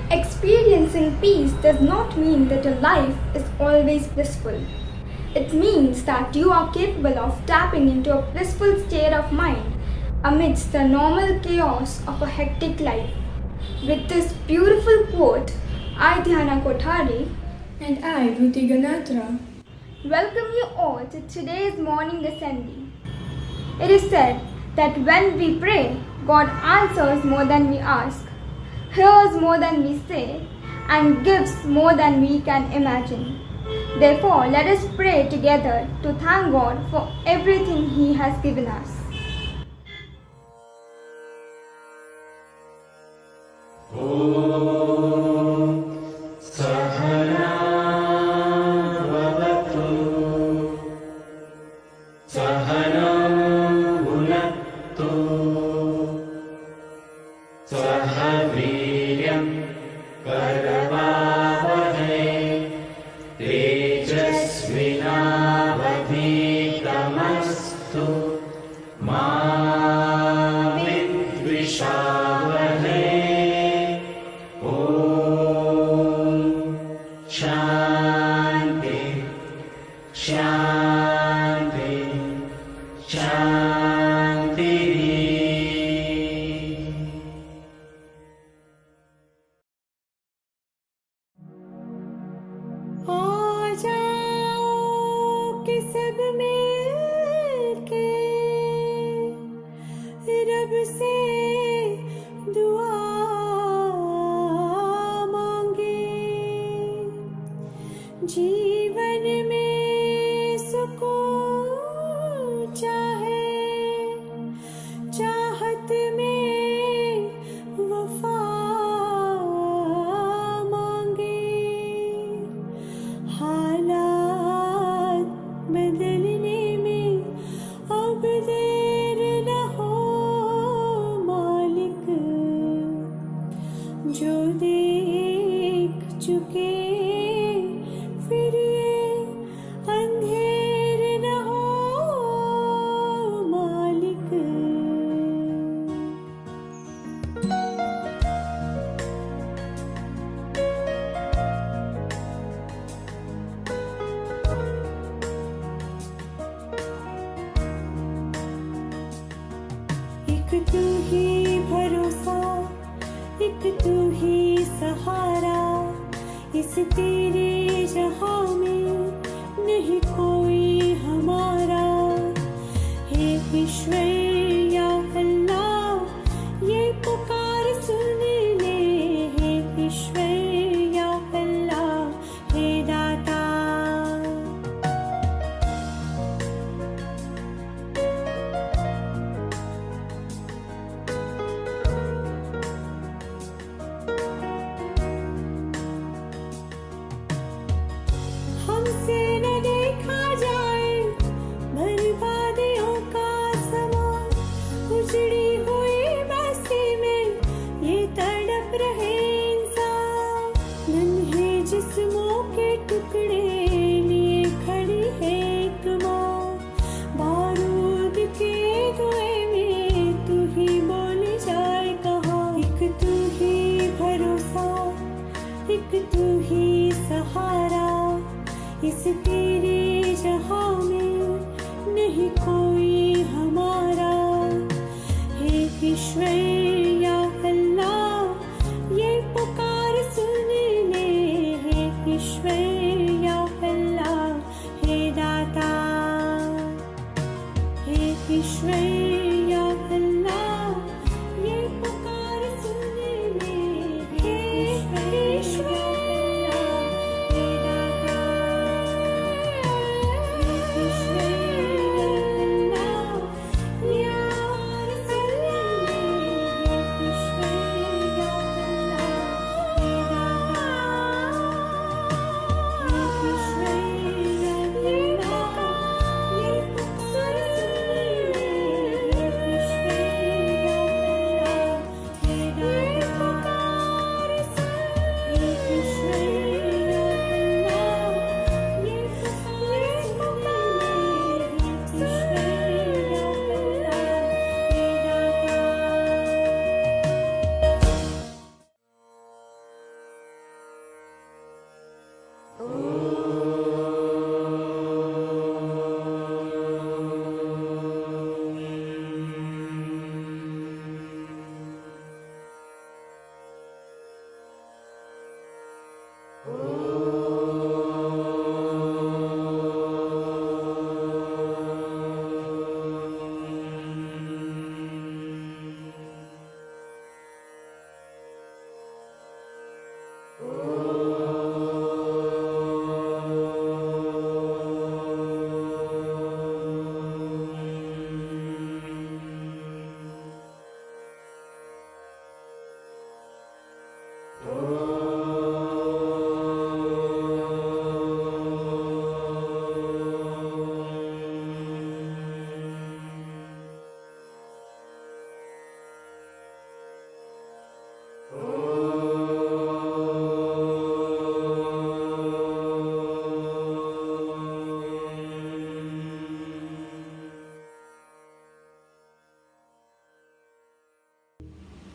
Experiencing peace does not mean that your life is always blissful. It means that you are capable of tapping into a blissful state of mind amidst the normal chaos of a hectic life. With this beautiful quote, I, Dhyana Kothari, and I, Ruti Ganatra, welcome you all to today's morning assembly. It is said that when we pray, God answers more than we ask, hears more than we say, and gives more than we can imagine. Therefore, let us pray together to thank God for everything He has given us. जीवन में सुकून चाहे, चाहत में वफा मांगे, हालात बदलने में अब देर न हो मालिक, जो देख चुके फिर ये अंधेर न हो मालिक। एक तू ही भरोसा, एक तू ही सहारा, इस तेरे जहां में नहीं कोई हमारा। हे ईश्वर या अल्लाह, ये पुकार सुन ले, हे ईश्वर या अल्लाह, हे दाता। हमसे न देखा जाए बर्बादियों का समा, उजड़ी हुई बस्ती में ये तड़प रहे इंसान। नन्हे जिस्मों के टुकड़े लिए खड़ी है एक माँ, बारूद के धुएं में तू ही बोल जाए कहाँ। एक तू ही भरोसा, एक तू ही सहारा, इस तेरे जहां में नहीं कोई हमारा। हे ईश्वर या अल्लाह, ये पुकार सुन ले, हे ईश्वर या अल्लाह, हे दाता। हे ईश्वर या अल्लाह, ये पुकार सुन ले, हे ईश्वर।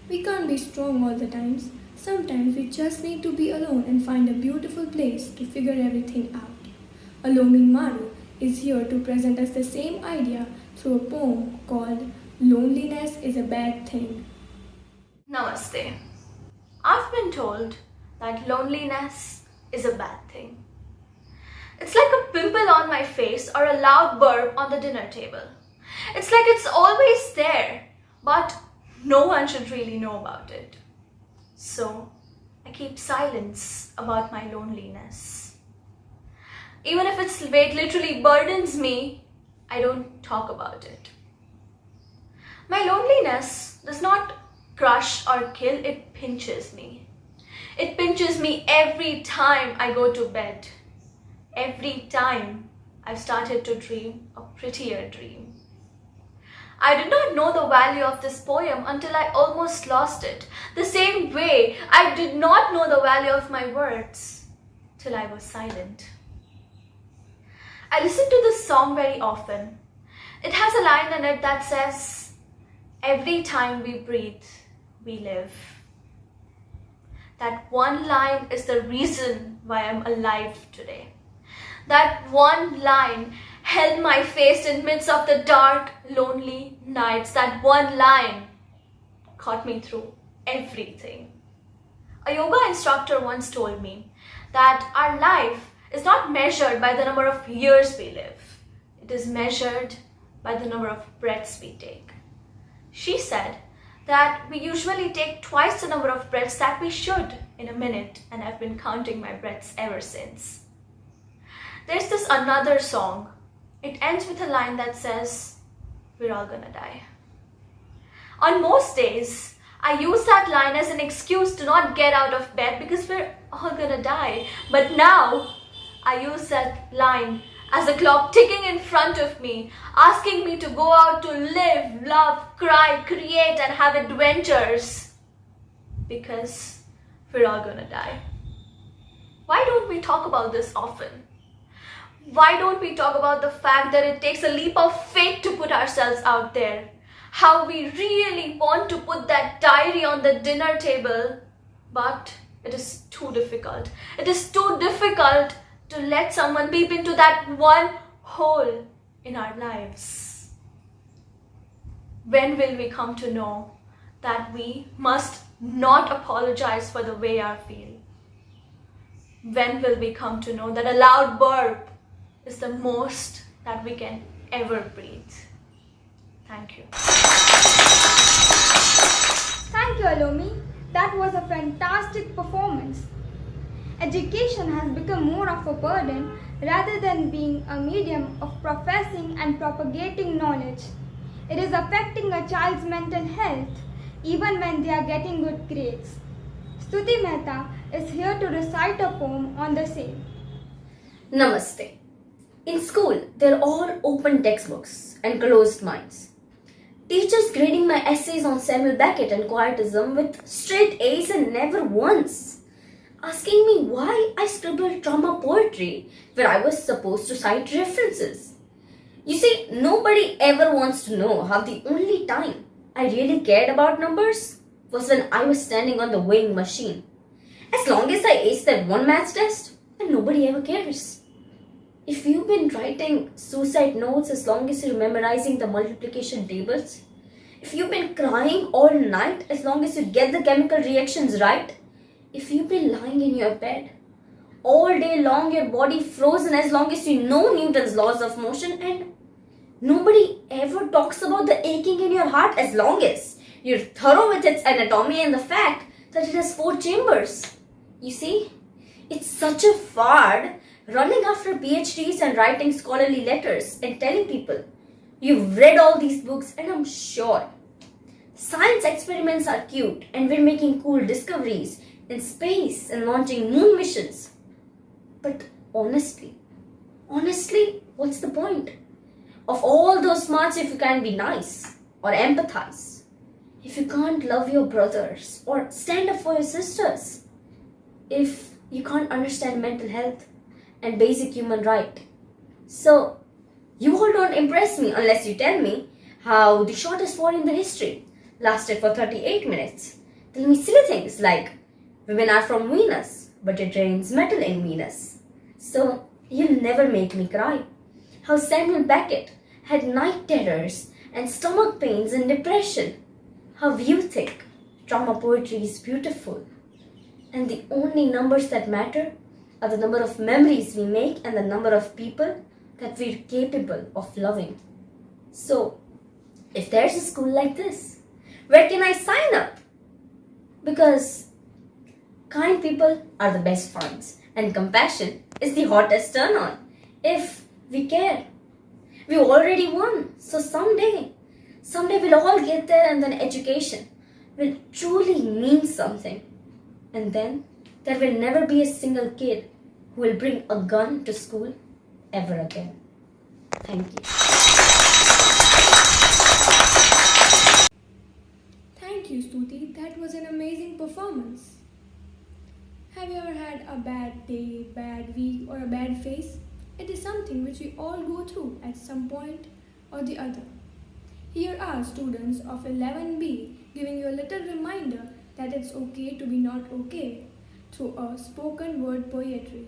We can't be strong all the times. Sometimes we just need to be alone and find a beautiful place to figure everything out. Alomi Maru is here to present us the same idea through a poem called Loneliness is a Bad Thing. Namaste. I've been told that loneliness is a bad thing. It's like a pimple on my face or a loud burp on the dinner table. It's like it's always there, but no one should really know about it. So I keep silence about my loneliness. Even if its weight literally burdens me, I don't talk about it. My loneliness does not crush or kill, it pinches me. It pinches me every time I go to bed. Every time I've started to dream a prettier dream. I did not know the value of this poem until I almost lost it. The same way I did not know the value of my words till I was silent. I listen to this song very often. It has a line in it that says, "Every time we breathe, we live." That one line is the reason why I'm alive today. That one line held my face in midst of the dark, lonely nights. That one line got me through everything. A yoga instructor once told me that our life is not measured by the number of years we live. It is measured by the number of breaths we take. She said that we usually take twice the number of breaths that we should in a minute, and I've been counting my breaths ever since. There's this another song. It ends with a line that says, "We're all gonna die." On most days, I use that line as an excuse to not get out of bed because we're all gonna die. But now, I use that line as a clock ticking in front of me, asking me to go out to live, love, cry, create, and have adventures. Because we're all gonna die. Why don't we talk about this often? Why don't we talk about the fact that it takes a leap of faith to put ourselves out there? How we really want to put that diary on the dinner table, but it is too difficult. It is too difficult to let someone peep into that one hole in our lives. When will we come to know that we must not apologize for the way I feel? When will we come to know that a loud burp is the most that we can ever breathe? Thank you. Thank you, Alomi. That was a fantastic performance. Education has become more of a burden rather than being a medium of professing and propagating knowledge. It is affecting a child's mental health even when they are getting good grades. Stuti Mehta is here to recite a poem on the same. Namaste. In school, they're all open textbooks and closed minds. Teachers grading my essays on Samuel Beckett and Quietism with straight A's and never once. Asking me why I scribbled drama poetry where I was supposed to cite references. You see, nobody ever wants to know how the only time I really cared about numbers was when I was standing on the weighing machine. As long as I aced that one maths test, then nobody ever cares. If you've been writing suicide notes as long as you're memorizing the multiplication tables, if you've been crying all night as long as you get the chemical reactions right, if you've been lying in your bed all day long, your body frozen as long as you know Newton's laws of motion, and nobody ever talks about the aching in your heart as long as you're thorough with its anatomy and the fact that it has 4 chambers. You see, it's such a fad running after PhDs and writing scholarly letters and telling people, you've read all these books and I'm sure. Science experiments are cute and we're making cool discoveries in space and launching moon missions. But honestly, what's the point of all those smarts if you can't be nice or empathize? If you can't love your brothers or stand up for your sisters? If you can't understand mental health and basic human right? So, you all don't impress me unless you tell me how the shortest war in the history lasted for 38 minutes. Tell me silly things like women are from Venus, but it rains metal in Venus. So, you'll never make me cry. How Samuel Beckett had night terrors and stomach pains and depression. How you think trauma poetry is beautiful. And the only numbers that matter are the number of memories we make and the number of people that we're capable of loving. So, if there's a school like this, where can I sign up? Because kind people are the best friends and compassion is the hottest turn on. If we care, we already won. So someday we'll all get there and then education will truly mean something. And then there will never be a single kid who will bring a gun to school ever again. Thank you. Thank you, Stuti. That was an amazing performance. Have you ever had a bad day, bad week, or a bad phase? It is something which we all go through at some point or the other. Here are students of 11B giving you a little reminder that it's okay to be not okay through a spoken word poetry.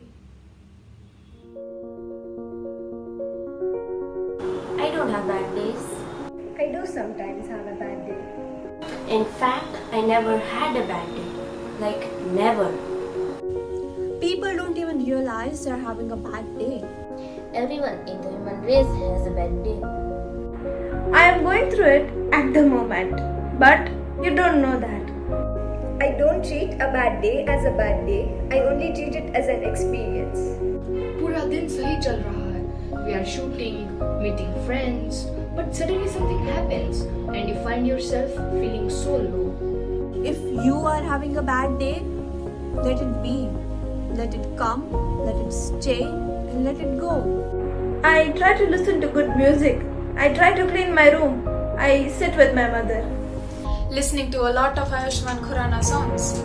I don't have bad days. I do sometimes have a bad day. In fact, I never had a bad day. Like, never. People don't even realize they're having a bad day. Everyone in the human race has a bad day. I am going through it at the moment, but you don't know that. I don't treat a bad day as a bad day. I only treat it as an experience. पूरा दिन सही चल रहा है. We are shooting, meeting friends, but suddenly something happens and you find yourself feeling so low. If you are having a bad day, let it be. Let it come, let it stay, and let it go. I try to listen to good music. I try to clean my room. I sit with my mother. Listening to a lot of Ayushmann Khurrana songs.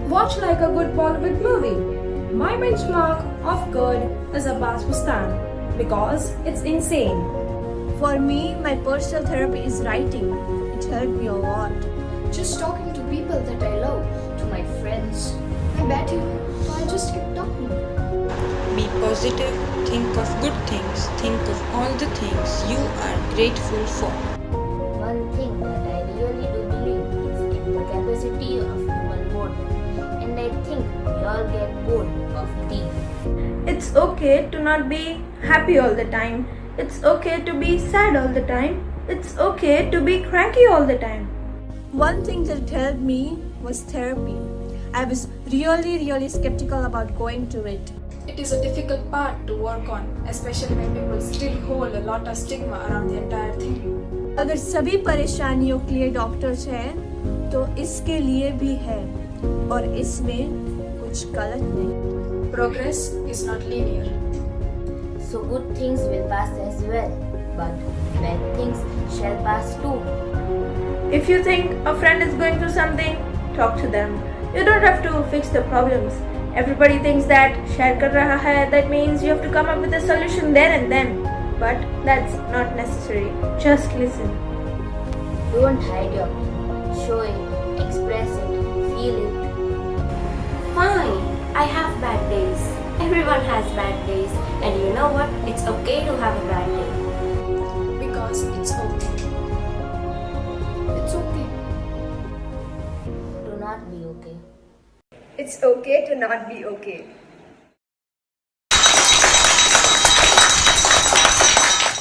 Watch like a good Bollywood movie. My benchmark of good is Abbas Bustan because it's insane. For me, my personal therapy is writing. It helped me a lot. Just talking to people that I love, to my friends. I bet you, so I just keep talking. Be positive, think of good things, think of all the things you are grateful for. One thing that I really do believe is in the capacity of human boredom. And I think we all get bored of grief. It's okay to not be happy all the time. It's okay to be sad all the time. It's okay to be cranky all the time. One thing that helped me was therapy. I was really skeptical about going to it. It is a difficult part to work on, especially when people still hold a lot of stigma around the entire thing. अगर सभी परेशानियों के लिए doctors हैं, तो इसके लिए भी है, और इसमें कुछ गलत नहीं. Progress is not linear. So good things will pass as well, but bad things shall pass too. If you think a friend is going through something, talk to them. You don't have to fix the problems. Everybody thinks that share kar raha hai, that means you have to come up with a solution there and then. But that's not necessary. Just listen. Don't hide your pain. Show it, express it, feel it. Fine, I have bad days. Everyone has bad days. And you know what? It's okay to have a bad day. Because it's okay. It's okay. Do not be okay. It's okay to not be okay.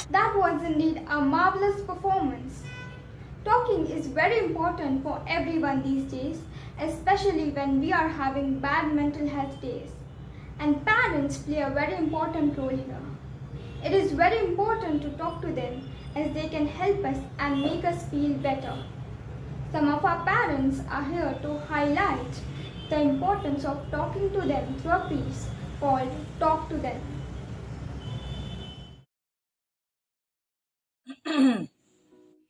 That was indeed a marvelous performance. Talking is very important for everyone these days, especially when we are having bad mental health days. And parents play a very important role here. It is very important to talk to them as they can help us and make us feel better. Some of our parents are here to highlight the importance of talking to them through a piece called Talk to Them.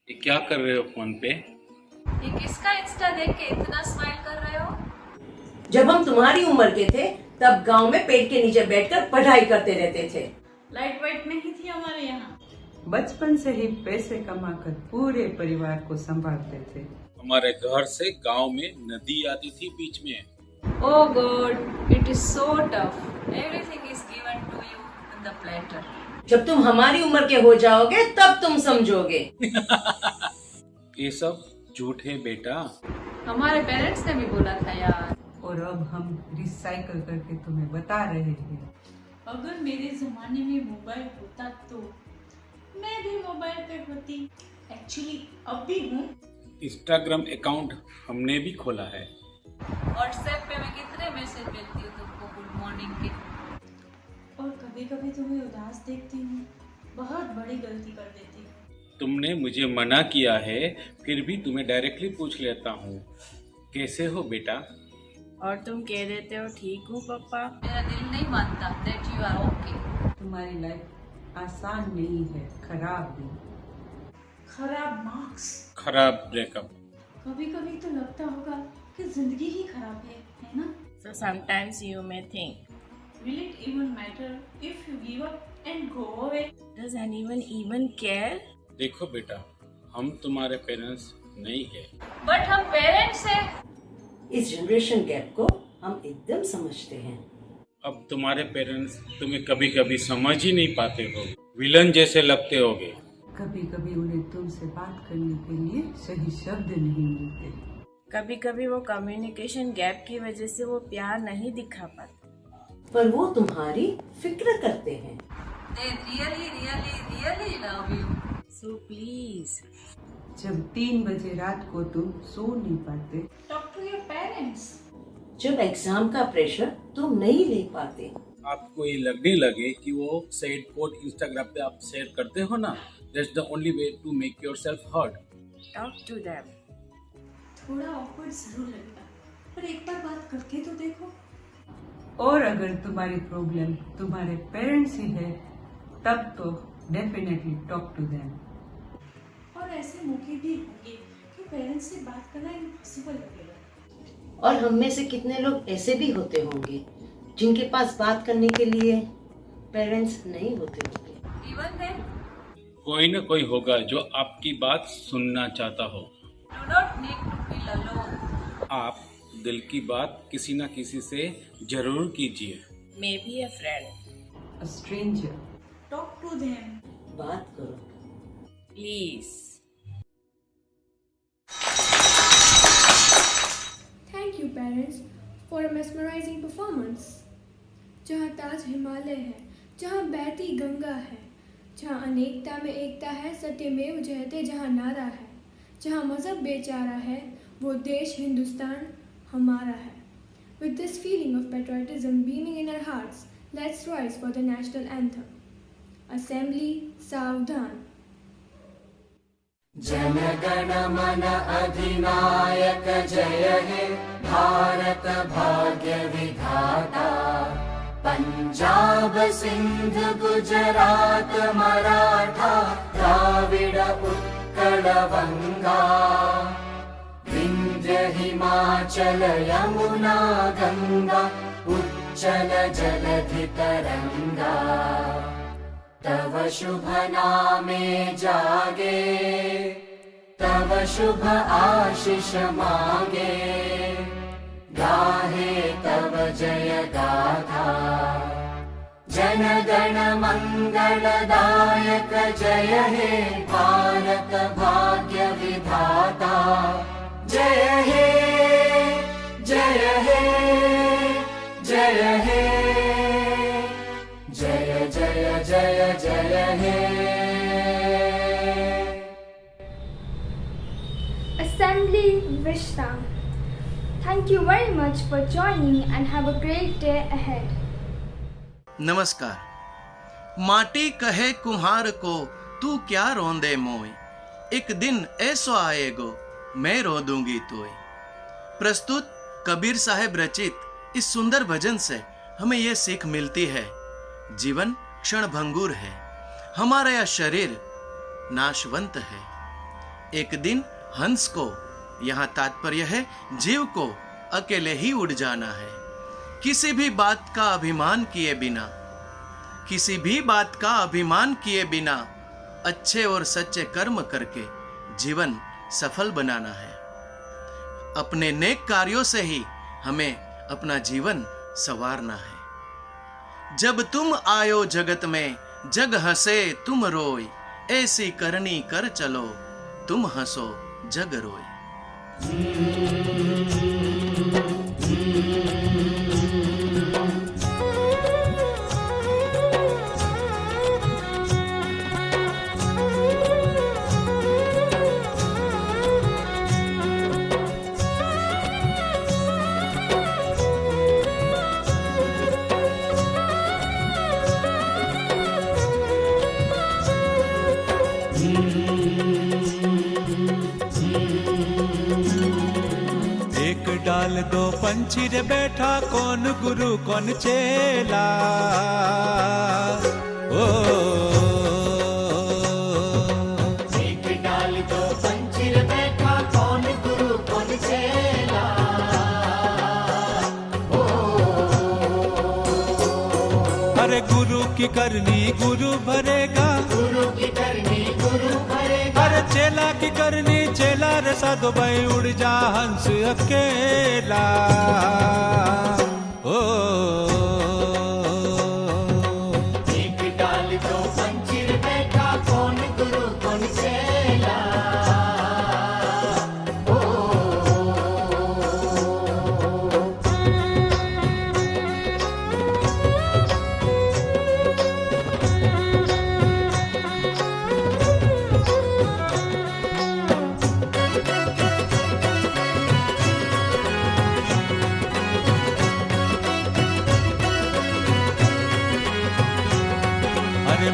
ये क्या कर रहे हो phone पे? ये किसका Insta देख के इतना स्माइल कर रहे हो? जब हम तुम्हारी उम्र के थे तब गांव में पेड़ के नीचे बैठकर पढ़ाई करते रहते थे। लाइट वाइट नहीं थी हमारे यहाँ। बचपन से ही पैसे कमाकर पूरे परिवार को संभालते थे। हमारे घर से गांव में नदी आती थी बीच में। Oh God, it is so tough. Everything is given to you in the platter. जब तुम हमारी उम्र के हो जाओगे तब तुम समझोगे। ये सब झूठ है बेटा। हमारे पेरेंट्स ने भी बोला था यार। और अब हम रिसाइकल करके तुम्हें बता रहे हैं। अगर मेरे जमाने में मोबाइल होता तो मैं भी मोबाइल पे होती। एक्चुअली अब भी हूँ। इंस्टाग्राम अकाउंट हमने भी खोला है। व्हाट्सएप पे मैं कितने मैसेज भेजती हूँ तुमको गुड मॉर्निंग के। और कभी कभी तुम्हें उदास देखती हूँ, बहुत बड़ी गलती कर देती हूँ। तुमने मुझे मना किया है, फिर भी तुम्हें डायरेक्टली पूछ लेता हूँ, कैसे हो बेटा? और तुम कह देते हो ठीक हूँ पापा। मेरा दिल नहीं मानता that you are okay। तुम्हारी लाइफ आसान नहीं है, खराब भी। खराब मार्क्स, खराब ब्रेकअप। कभी कभी तो लगता होगा कि जिंदगी ही खराब है ना? So sometimes you may think, Will it even matter if you give up and go away? does anyone even care? देखो बेटा, हम तुम्हारे पेरेंट्स नहीं है। बट हम पेरेंट्स हैं। इस जनरेशन गैप को हम एकदम समझते हैं। अब तुम्हारे पेरेंट्स तुम्हें कभी कभी समझ ही नहीं पाते हो, विलन जैसे लगते होगे। कभी कभी उन्हें तुमसे बात करने के लिए सही शब्द नहीं मिलते। कभी कभी वो कम्युनिकेशन गैप की वजह से वो प्यार नहीं दिखा पाते, पर वो तुम्हारी फिक्र करते हैं। They really love you. So please, जब 3 बजे रात को तुम सो नहीं पाते, Talk to your parents. जब एग्जाम का प्रेशर तुम नहीं ले पाते, आपको ये लगने लगे कि वो सैड कोड इंस्टाग्राम पे आप शेयर करते हो ना, that's the only way to make yourself hurt. talk to them. थोड़ा awkward जरूर लगता, पर एक बार बात करके तो देखो। और अगर तुम्हारी प्रॉब्लम तुम्हारे पेरेंट्स ही है, तब तो डेफिनेटली टॉक टू देम। और ऐसे मौके भी होंगे कि पेरेंट्स से बात करना इम्पॉसिबल लगेगा। और हम में से कितने लोग ऐसे भी होते होंगे जिनके पास बात करने के लिए पेरेंट्स नहीं होते होंगे। Even then, कोई ना कोई होगा जो आपकी बात सुनना चाहता हो। do not need to feel alone. आप दिल की बात किसी ना किसी से जरूर कीजिए। Maybe a friend. A stranger. Talk to them. बात करो। Please. Thank you parents for a mesmerizing performance. जहाँ ताज हिमालय है, जहाँ बहती गंगा है, जहाँ अनेकता में एकता है, सत्यमेव जयते जहाँ नारा है, जहाँ मजहब बेचारा है, वो देश हिंदुस्तान हमारा है। With this feeling of patriotism beaming in our hearts, let's rise for the national anthem. Assembly, सावधान। जन गण मन अधिनायक जय हे भारत भाग्य विधाता। पंजाब सिंध गुजरात मराठा द्राविड उत्कल बंगा। विंध्य हिमाचल यमुना गंगा उच्चल जलधि तरंगा। तव शुभ नामे जागे, तव शुभ आशीष मांगे। गाहे तव जय गाथा, जन गण मंगलदायक जय हे भारत भाग्य विधाता। जय हे जय हे जय हे जय जय जय जय हे। Assembly Vishram. Thank you very much for joining and have a great day ahead. नमस्कार। माटी कहे कुम्हार को तू क्या रोंदे मोय, एक दिन ऐसो आएगो मैं रो दूंगी तोय। प्रस्तुत कबीर साहब रचित इस सुंदर भजन से हमें यह सीख मिलती है, जीवन क्षण भंगुर है, हमारा यह शरीर नाशवंत है। एक दिन हंस को, यहाँ तात्पर्य है जीव को, अकेले ही उड़ जाना है। किसी भी बात का अभिमान किए बिना, किसी भी बात का अभिमान किए बिना अच्छे और सच्चे कर्म करके जीवन सफल बनाना है। अपने नेक कार्यों से ही हमें अपना जीवन संवारना है। जब तुम आयो जगत में, जग हंसे तुम रोए, ऐसी करनी कर चलो, तुम हंसो जग रोए। डाल दो पंछी रे बैठा, कौन गुरु कौन चेला। ओ एक डाल दो पंछी रे बैठा, कौन गुरु कौन चेला। अरे गुरु की करनी गुरु भरेगा, गुरु की करनी गुरु भरेगा। अरे चेला की करनी चेला रे साधो भाई, उड़ जा हंस अकेला। ओ एक डाल दो पंछी रे बैठा, कौन गुरु कौन चेला।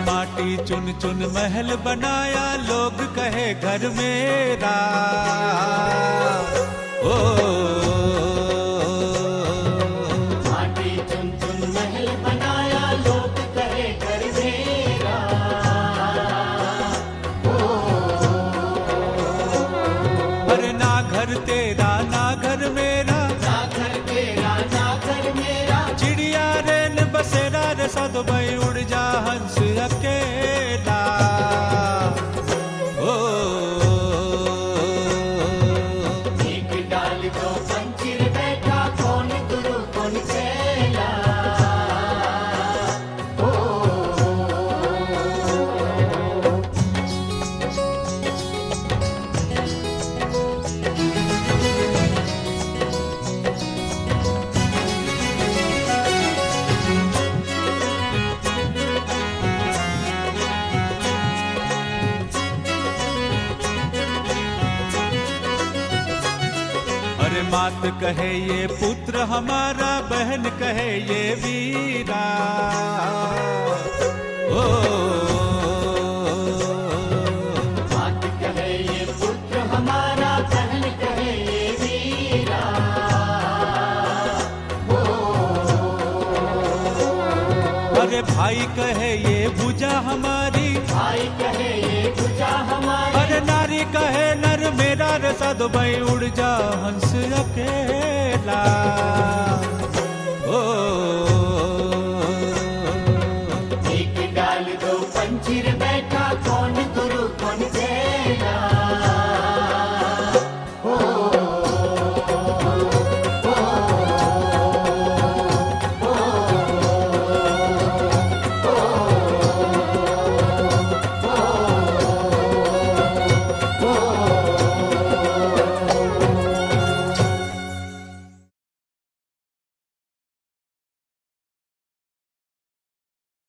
माटी चुन चुन महल बनाया, लोग कहे घर मेरा। ओ माटी चुन चुन महल बनाया, लोग कहे घर मेरा। अरे ना घर तेरा ना घर मेरा, ना घर तेरा ना घर मेरा। चिड़िया रेन बसेरा रे साधो भाई, उड़ जा हंस अकेला। ओ एक डाल दो पंछी रे बैठा, कौन गुरु कौन चेला। मात कहे ये पुत्र हमारा, बहन कहे ये वीरा। ओ मात कहे ये पुत्र हमारा, बहन कहे ये वीरा। अरे भाई कहे ये भुजा हमारी, भाई कहे ये भुजा हमारी। अरे नारी कहे नर मेरा रे साधो भाई, उड़ जा हंस अकेला।